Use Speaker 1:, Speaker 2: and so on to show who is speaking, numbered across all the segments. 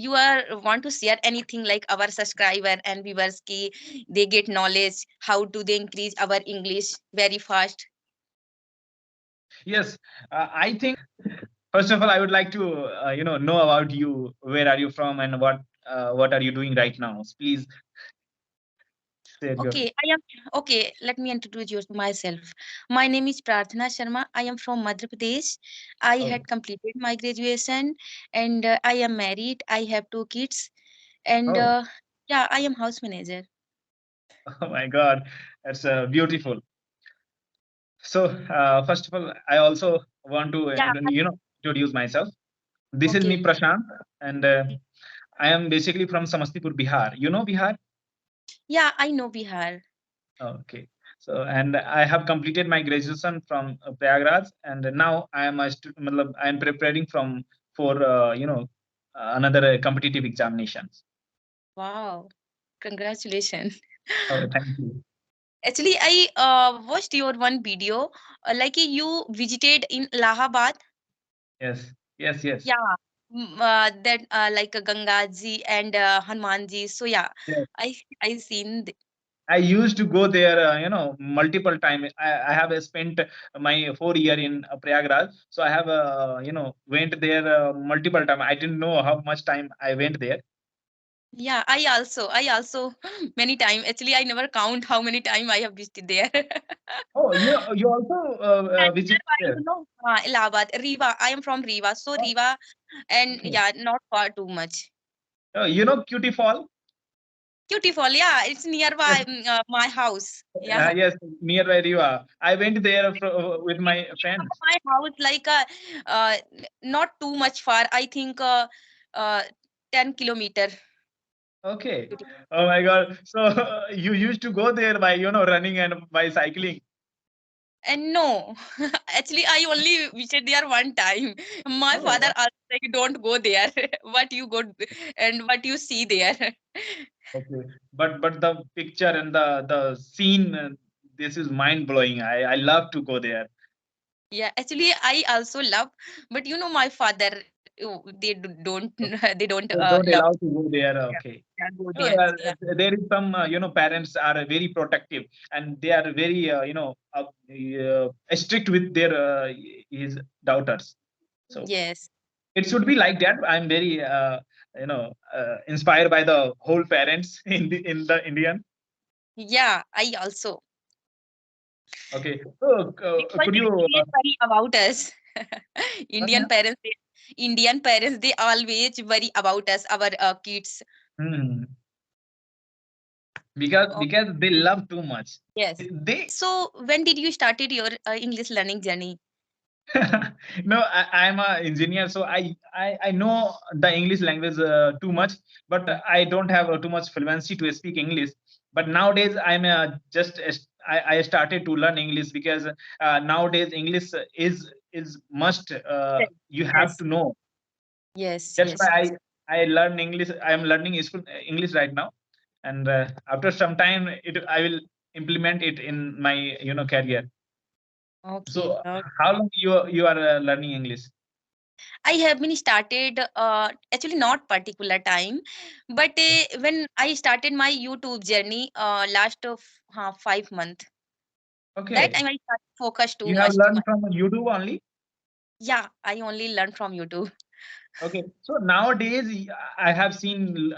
Speaker 1: you are want to share anything like our subscriber and viewers ki they get knowledge, how do they increase our English very fast?
Speaker 2: Yes, I think first of all, I would like to know about you. Where are you from, and what are you doing right now? So please share your.
Speaker 1: Okay, I am okay. Let me introduce myself. My name is Prarthana Sharma. I am from Madhya Pradesh. I
Speaker 2: Oh,
Speaker 1: had completed my graduation and I am married. I have two kids and
Speaker 2: oh,
Speaker 1: yeah, I am house manager.
Speaker 2: oh my God, that's beautiful. So first of all, I also want to
Speaker 1: Yeah,
Speaker 2: introduce myself. This is me,
Speaker 1: okay.
Speaker 2: Prashant, and I am basically from Samastipur, Bihar. You know Bihar?
Speaker 1: Yeah, I know Bihar.
Speaker 2: Okay. So, and I have completed my graduation from Prayagraj, and now I am matlab, I am preparing for another competitive examinations.
Speaker 1: Wow, congratulations.
Speaker 2: Oh, thank you.
Speaker 1: Actually, I watched your one video, like you visited in Allahabad.
Speaker 2: Yes, yes, yes,
Speaker 1: Yeah, that like Ganga ji and Hanuman ji. So yeah,
Speaker 2: yes.
Speaker 1: I seen.
Speaker 2: I used to go there, multiple time. I have spent my 4 year in Prayagraj, so I have went there multiple time. I didn't know how much time I went there.
Speaker 1: Yeah, I also many time. Actually, I never count how many time I have visited there.
Speaker 2: Oh, you also
Speaker 1: And
Speaker 2: visit
Speaker 1: nearby,
Speaker 2: there.
Speaker 1: Allahabad, Riva. I am from Riva, so
Speaker 2: Oh,
Speaker 1: Riva, and
Speaker 2: okay.
Speaker 1: yeah, not far too much.
Speaker 2: Oh, you know Cutie Fall?
Speaker 1: Beautiful, yeah, it's
Speaker 2: Yes,
Speaker 1: nearby my house. Yeah,
Speaker 2: yes, nearby Riva. I went there with my
Speaker 1: near
Speaker 2: friends.
Speaker 1: my house, like uh, not too much far. I think uh, 10 kilometer.
Speaker 2: Okay. Oh my God. So you used to go there by running and by cycling.
Speaker 1: And no, actually, I only visited there one time. My
Speaker 2: Oh,
Speaker 1: father asked like, "Don't go there. What you go and what you see there."
Speaker 2: okay. But the picture and the scene, this is mind blowing. I love to go there.
Speaker 1: Yeah, actually, I also love, but my father, don't they don't
Speaker 2: They don't
Speaker 1: love.
Speaker 2: allow to go there.
Speaker 1: Yeah,
Speaker 2: Okay.
Speaker 1: yeah, go
Speaker 2: Oh,
Speaker 1: there. Yeah.
Speaker 2: there is some parents are very protective, and they are very strict with their his daughters. So
Speaker 1: Yes.
Speaker 2: it should be like that. I'm very inspired by the whole parents in the Indian.
Speaker 1: Yeah, I also.
Speaker 2: Okay, so
Speaker 1: Because
Speaker 2: could
Speaker 1: they
Speaker 2: you
Speaker 1: always worry about us.
Speaker 2: what
Speaker 1: Indian parents, Indian parents, they always worry about us, our kids.
Speaker 2: hmm, because they love too much.
Speaker 1: Yes.
Speaker 2: They
Speaker 1: So when did you started your English learning journey?
Speaker 2: no, I'm a engineer, so I know the English language too much, but I don't have too much fluency to speak English. But nowadays I'm I started to learn English because nowadays English is must.
Speaker 1: Yes.
Speaker 2: You have
Speaker 1: Yes.
Speaker 2: to know.
Speaker 1: Yes.
Speaker 2: That's why
Speaker 1: Yes.
Speaker 2: I learn English. I am learning English right now, and after some time I will implement it in my career.
Speaker 1: Okay.
Speaker 2: So how long you are learning English?
Speaker 1: I have been started actually not particular time, but when I started my YouTube journey last of 5 months. That
Speaker 2: Okay,
Speaker 1: time I started focus too
Speaker 2: you have
Speaker 1: much to my.
Speaker 2: learned from YouTube only.
Speaker 1: Yeah, I only learned from YouTube.
Speaker 2: Okay, so nowadays I have seen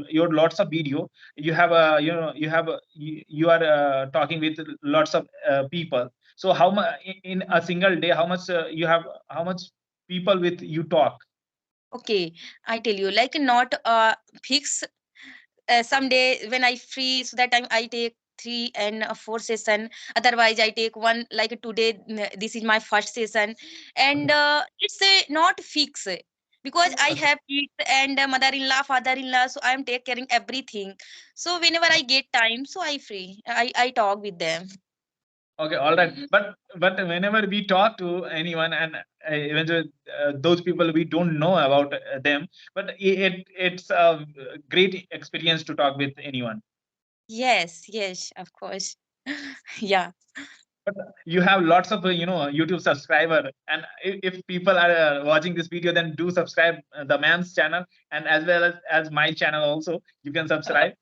Speaker 2: your lots of video. You have you have you are talking with lots of people. So how much in a single day? How much you have? How much people with you talk?
Speaker 1: Okay, I tell you, like not fix. Someday when I free, so that time I take three and four session. Otherwise, I take one. Like today, this is my first session, and it's not fix because I
Speaker 2: Okay.
Speaker 1: have kids and mother-in-law, father-in-law, so I am take caring everything. So whenever I get time, so I free. I talk with them.
Speaker 2: Okay, all right. But whenever we talk to anyone, and eventually those people we don't know about them, but it's a great experience to talk with anyone.
Speaker 1: Yes, yes, of course. Yeah.
Speaker 2: But you have lots of YouTube subscriber, and if people are watching this video, then do subscribe the ma'am's channel, and as well as my channel also. You can subscribe.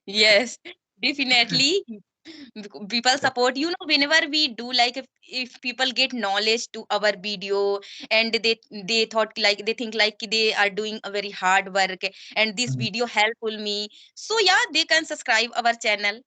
Speaker 1: Yes, definitely. People support, whenever we do, like, if people get knowledge to our video, and they thought, like, they think like they are doing a very hard work, and this
Speaker 2: Mhm.
Speaker 1: video helpful me, so yeah, they can subscribe our channel.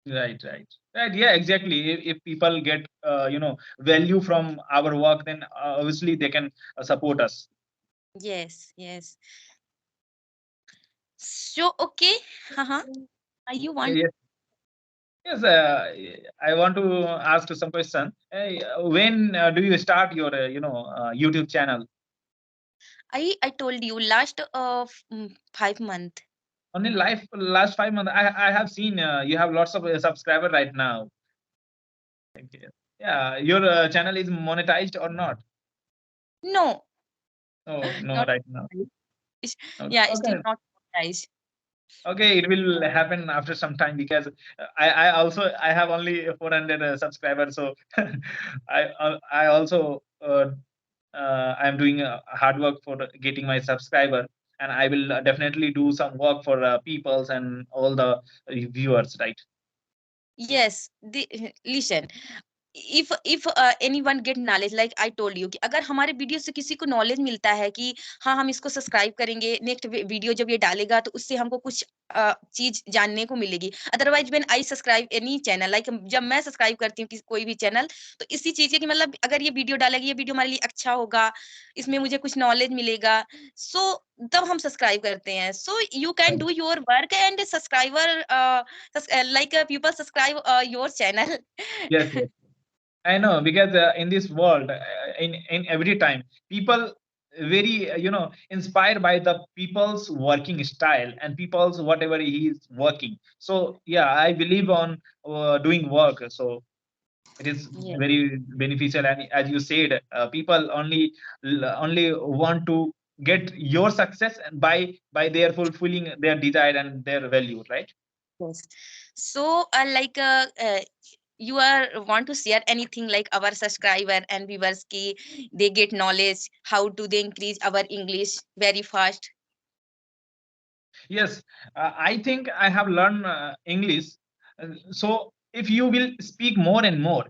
Speaker 2: Right, right, right. Yeah, exactly. If people get value from our work, then obviously they can support us.
Speaker 1: Yes, yes. So okay. Uh-huh. You want?
Speaker 2: Yes, yes. I want to ask some question. When do you start your YouTube channel?
Speaker 1: I told you last 5 month.
Speaker 2: Only life last 5 months. I have seen you have lots of subscriber right now. Okay. Yeah, your channel is monetized or not?
Speaker 1: No,
Speaker 2: Oh no,
Speaker 1: not
Speaker 2: right now.
Speaker 1: it's-
Speaker 2: Okay,
Speaker 1: yeah, still
Speaker 2: okay.
Speaker 1: not guys.
Speaker 2: Okay, it will happen after some time because I have only 400 subscribers, so I also I am doing hard work for getting my subscriber, and I will definitely do some work for peoples and all the viewers, right?
Speaker 1: Yes, listen, if anyone get knowledge, like I told you, कि अगर हमारे video से किसी को knowledge मिलता है कि हाँ हम इसको सब्सक्राइब करेंगे, नेक्स्ट वीडियो जब ये डालेगा तो उससे हमको कुछ चीज जानने को मिलेगी। Otherwise when I subscribe any channel, like जब मैं सब्सक्राइब करती हूँ कोई भी चैनल, तो इसी चीज है कि मतलब अगर ये वीडियो डालेगी, ये वीडियो हमारे लिए अच्छा होगा, इसमें मुझे कुछ नॉलेज मिलेगा, सो तब हम सब्सक्राइब करते हैं। So you can do your work and subscriber, like people subscribe your channel.
Speaker 2: Yes, yes. I know because in this world, in every time, people very inspired by the people's working style and people's whatever he is working. So yeah, I believe on doing work. So it is
Speaker 1: Yeah.
Speaker 2: very beneficial, and as you said, people only want to get your success and by their fulfilling their desire and their value, right?
Speaker 1: Yes. So, you are want to share anything like our subscriber and viewers ki they get knowledge, how do they increase our English very fast?
Speaker 2: Yes, I think I have learned English. So if you will speak more and more,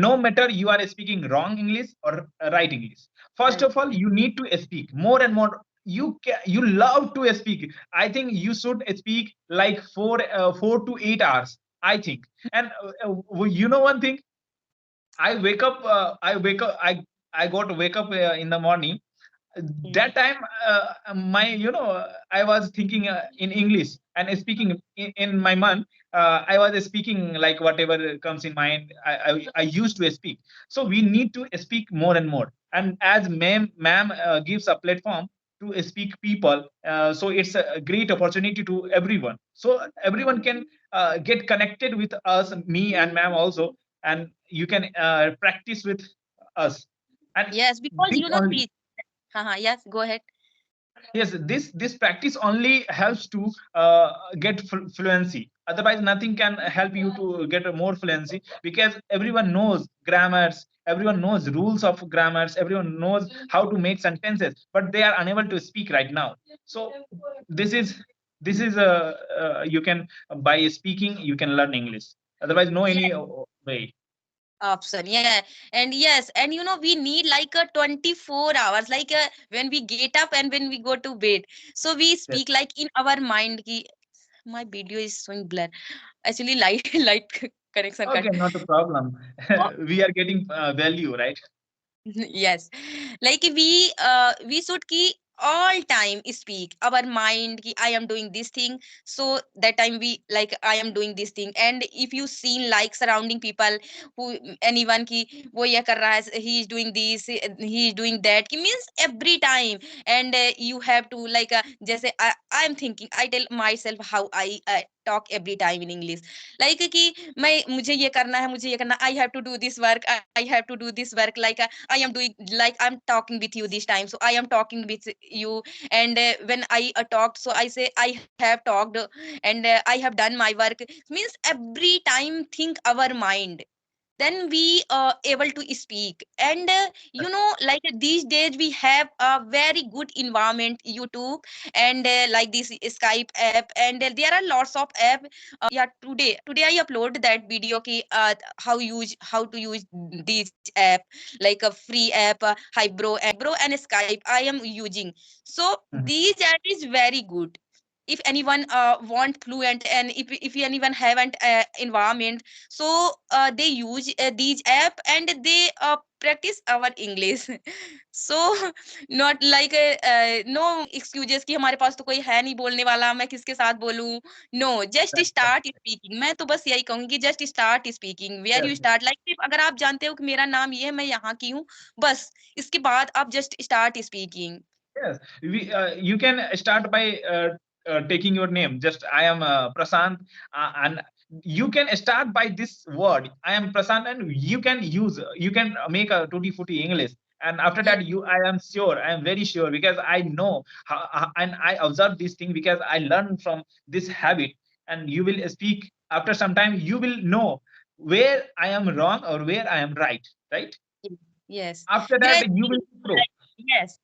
Speaker 2: no matter you are speaking wrong English or right English, first
Speaker 1: Right.
Speaker 2: of all, you need to speak more and more. You love to speak. I think you should speak like 4 to 8 hours. I think, and you know one thing. I wake up. I wake up. I got to wake up in the morning.
Speaker 1: Mm.
Speaker 2: That time my I was thinking in English and speaking in my mind. I was speaking like whatever comes in mind. I used to speak. So we need to speak more and more, and as ma'am gives a platform to speak people, so it's a great opportunity to everyone, so everyone can get connected with us, me and ma'am also, and you can practice with us, and
Speaker 1: Yes, because
Speaker 2: this only.
Speaker 1: yes, go ahead.
Speaker 2: Yes, this practice only helps to get fluency. Otherwise, nothing can help you to get a more fluency, because everyone knows grammars, everyone knows rules of grammars, everyone knows how to make sentences, but they are unable to speak right now. So this is you can, by speaking you can learn English. Otherwise, no any way.
Speaker 1: Option, yeah. And yes, and we need like a 24 hours, like when we get up and when we go to bed, so we
Speaker 2: Yes.
Speaker 1: speak like in our mind ki, my video is showing blur, actually light light connection cut.
Speaker 2: Okay, not a problem. We are getting value, right?
Speaker 1: Yes, like we should ki all time speak our mind ki I am doing this thing, so that time we like I am doing this thing. And if you seen like surrounding people, who anyone ki wo ye kar raha hai, he is doing this, he is doing that, ki means every time. And you have to like जैसे I am thinking, I tell myself how I talk every time in English, like कि मैं मुझे ये करना है, मुझे ये करना, I have to do this work, I have to do this work, like I am doing, like I'm talking with you this time, so I am talking with you. And when I talked, so I say I have talked, and I have done my work, means every time think our mind. then we able to speak. And like these days we have a very good environment, YouTube, and like this Skype app, and there are lots of app. Yeah, today I upload that video ki how to use these app, like a free app, Hybro and Skype I am using. So
Speaker 2: Mhm.
Speaker 1: these app is very good. If anyone want fluent, and if anyone haven't environment, so they use these app, and they practice our English. So not like no excuses कि हमारे पास तो कोई है नहीं बोलने वाला, मैं किसके साथ बोलूं. No, just
Speaker 2: Right, right.
Speaker 1: start speaking. मैं तो बस यही कहूंगी, just start speaking. Where
Speaker 2: Yes,
Speaker 1: you start, like अगर आप जानते हो कि मेरा नाम ये है, मैं यहाँ की हूँ, बस इसके बाद आप just start speaking.
Speaker 2: yes. You can start by taking your name. Just I am Prasant, and you can start by this word. I am Prasant, and you can make a tutti frutti English. And after
Speaker 1: Yeah.
Speaker 2: that, I am sure, I am very sure because I know and I observe this thing because I learned from this habit. And you will speak after some time. You will know where I am wrong or where I am right. Right.
Speaker 1: Yes. Yes.
Speaker 2: After that, you will
Speaker 1: Gradually,
Speaker 2: grow.
Speaker 1: yes.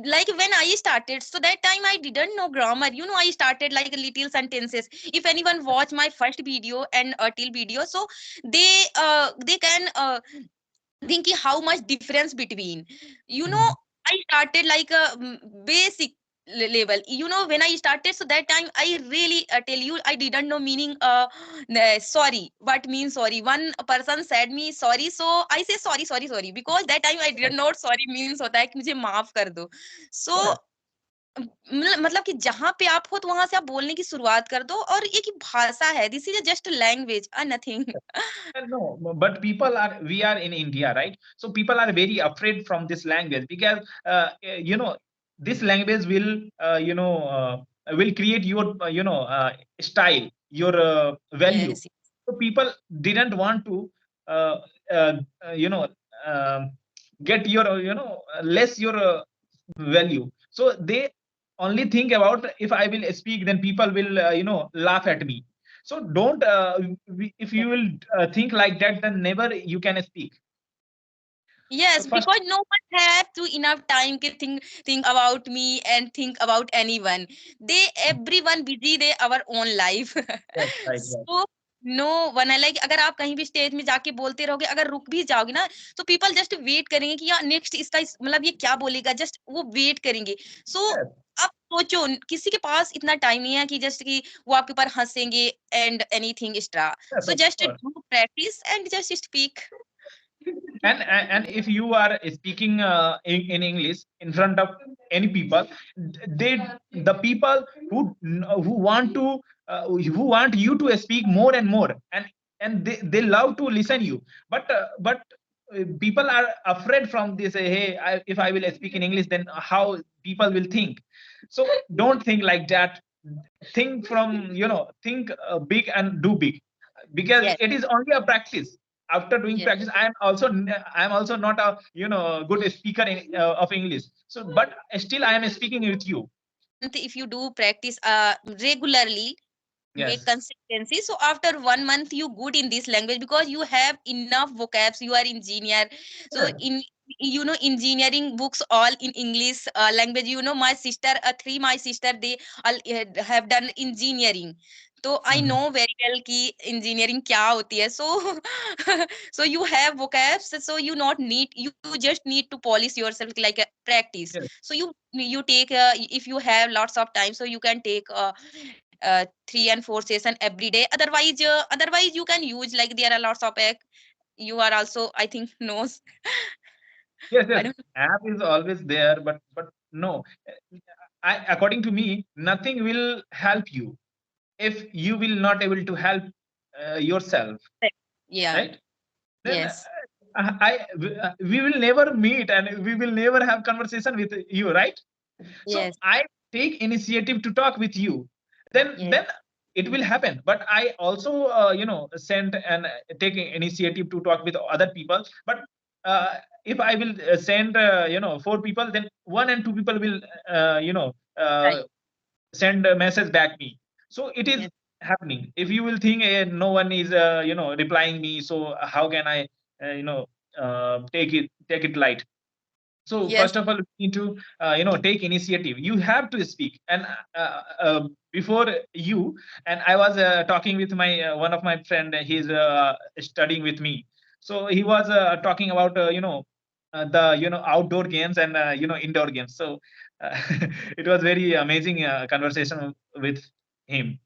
Speaker 1: Like when I started, so that time I didn't know grammar. I started like little sentences. If anyone watch my first video and till video, so they can think कि how much difference between, you know
Speaker 2: Mhm.
Speaker 1: I started like a basic level. When I started, so that time I really tell you I didn't know meaning sorry, what means sorry. One person said me sorry, so I say sorry, sorry, sorry, because that time I didn't know sorry means होता है कि मुझे माफ कर दो. So
Speaker 2: Yes.
Speaker 1: मतलब कि जहां पे आप हो तो वहां से आप बोलने की शुरुआत कर दो, और ये की भाषा है, this is just language nothing.
Speaker 2: No, but we are in India, right? So people are very afraid from this language because, this language will create your, style, your value.
Speaker 1: Yes.
Speaker 2: So people didn't want to, uh, uh, uh, you know, um get your, less your value. So they only think about if I will speak, then people will, laugh at me. So don't, if you will think like that, then never you can speak. So
Speaker 1: Yes,
Speaker 2: first,
Speaker 1: because no one has to enough time to think about me and think about anyone. They everyone busy they our own life.
Speaker 2: yes, right, right.
Speaker 1: So no one है, like अगर आप कहीं भी stage में जाके बोलते रहोगे, अगर रुक भी जाओगे ना, तो पीपल जस्ट वेट करेंगे कि यार नेक्स्ट इसका मतलब ये क्या बोलेगा, जस्ट वो वेट करेंगे. सो
Speaker 2: Yes,
Speaker 1: आप सोचो, किसी के पास इतना टाइम नहीं है कि जस्ट कि वो आपके ऊपर हंसेंगे and anything extra.
Speaker 2: yes,
Speaker 1: so
Speaker 2: of
Speaker 1: just
Speaker 2: course.
Speaker 1: Do practice and just speak.
Speaker 2: And if you are speaking in English in front of any people, they the people who want to, who want you to speak more and more, and they love to listen you. But people are afraid from this. Hey, if I will speak in English, then how people will think? So don't think like that. Think from, think big and do big, because
Speaker 1: Yes.
Speaker 2: it is only a practice. After doing
Speaker 1: Yes.
Speaker 2: practice, I am also not a, good speaker of English, so but still I am speaking with you.
Speaker 1: If you do practice regularly, make
Speaker 2: Yes,
Speaker 1: consistency, so after 1 month you good in this language, because you have enough vocabs, you are engineer. So
Speaker 2: yes.
Speaker 1: in engineering books all in English language. My sister, three my sister, they all have done engineering. तो I
Speaker 2: Mhm.
Speaker 1: know very well कि engineering क्या होती है. So so you have vocabs, so you not need, you just need to polish yourself like a practice.
Speaker 2: Yes,
Speaker 1: So you take if you have lots of time, so you can take 3 and 4 session every day. Otherwise you can use, like there are lots of you are also I think knows.
Speaker 2: yes,
Speaker 1: I
Speaker 2: yes.
Speaker 1: don't.
Speaker 2: App is always there, but no, according to me, nothing will help you if you will not able to help yourself,
Speaker 1: Yeah.
Speaker 2: right? Then
Speaker 1: Yes.
Speaker 2: we will never meet and we will never have conversation with you, right? So
Speaker 1: Yes.
Speaker 2: I take initiative to talk with you,
Speaker 1: Yes.
Speaker 2: then it will happen. But I also, send and take initiative to talk with other people. But if I will send, four people, then one and two people will,
Speaker 1: Right.
Speaker 2: send a message back me. So it is
Speaker 1: Yes.
Speaker 2: happening. If you will think, no one is, replying me, so how can I you know, take it light. So
Speaker 1: Yes.
Speaker 2: first of all, you need to take initiative. You have to speak. And before you, and I was talking with my one of my friend. He's studying with me. So he was talking about the outdoor games and indoor games. So uh, it was very amazing conversation with him.